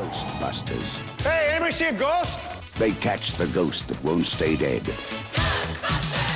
Ghostbusters. Hey, anybody see a ghost? They catch the ghost that won't stay dead.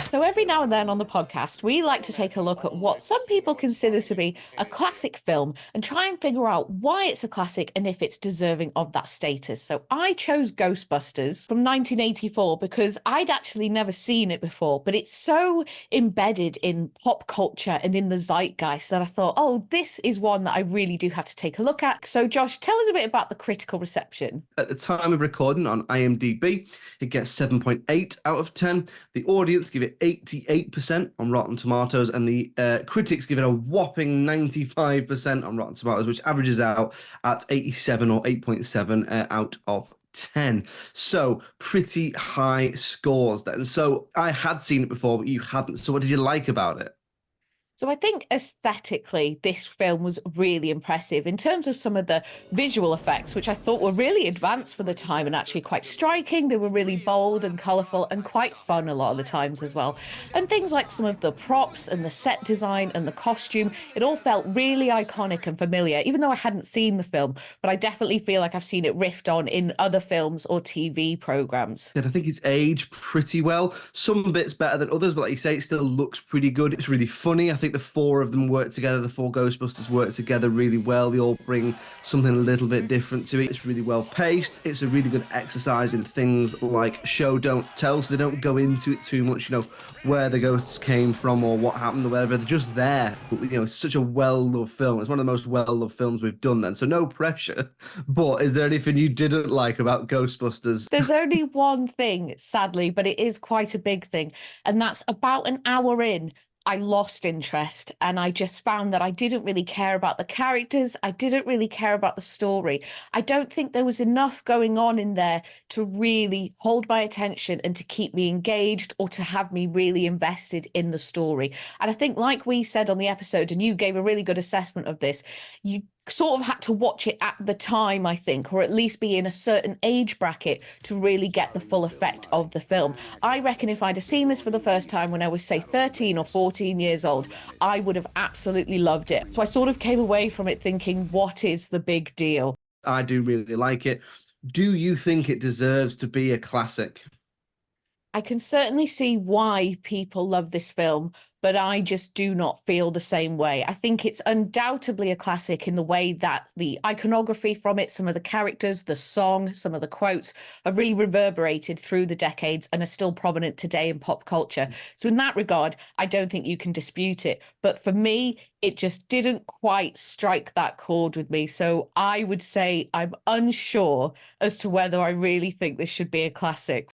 So every now and then on the podcast, we like to take a look at what some people consider to be a classic film and try and figure out why it's a classic and if it's deserving of that status. So I chose Ghostbusters from 1984 because I'd actually never seen it before, but it's so embedded in pop culture and in the zeitgeist that I thought, oh, this is one that I really do have to take a look at. So Josh, tell us a bit about the critical reception. At the time of recording on IMDb, it gets 7.8 out of 10. The audience give it 88% on Rotten Tomatoes, and the critics give it a whopping 95% on Rotten Tomatoes, which averages out at 87 or 8.7 out of 10. So pretty high scores then. So I had seen it before, but you hadn't. So what did you like about it? So I think aesthetically, this film was really impressive in terms of some of the visual effects, which I thought were really advanced for the time and actually quite striking. They were really bold and colourful and quite fun a lot of the times as well. And things like some of the props and the set design and the costume, it all felt really iconic and familiar, even though I hadn't seen the film. But I definitely feel like I've seen it riffed on in other films or TV programmes. I think it's aged pretty well. Some bits better than others, but like you say, it still looks pretty good. It's really funny. I think the four of them work together. The four Ghostbusters work together really well. They all bring something a little bit different to it. It's really well paced. It's a really good exercise in things like show, don't tell. So they don't go into it too much, where the ghosts came from or what happened or whatever. They're just there. It's such a well-loved film. It's one of the most well-loved films we've done then. So no pressure. But is there anything you didn't like about Ghostbusters? There's only one thing, sadly, but it is quite a big thing. And that's about an hour in, I lost interest and I just found that I didn't really care about the characters. I didn't really care about the story. I don't think there was enough going on in there to really hold my attention and to keep me engaged or to have me really invested in the story. And I think, like we said on the episode, and you gave a really good assessment of this, you sort of had to watch it at the time, I think, or at least be in a certain age bracket to really get the full effect of the film. I reckon if I'd have seen this for the first time when I was, say, 13 or 14 years old, I would have absolutely loved it. So I sort of came away from it thinking, what is the big deal? I do really like it. Do you think it deserves to be a classic? I can certainly see why people love this film, but I just do not feel the same way. I think it's undoubtedly a classic in the way that the iconography from it, some of the characters, the song, some of the quotes have really reverberated through the decades and are still prominent today in pop culture. So in that regard, I don't think you can dispute it. But for me, it just didn't quite strike that chord with me. So I would say I'm unsure as to whether I really think this should be a classic.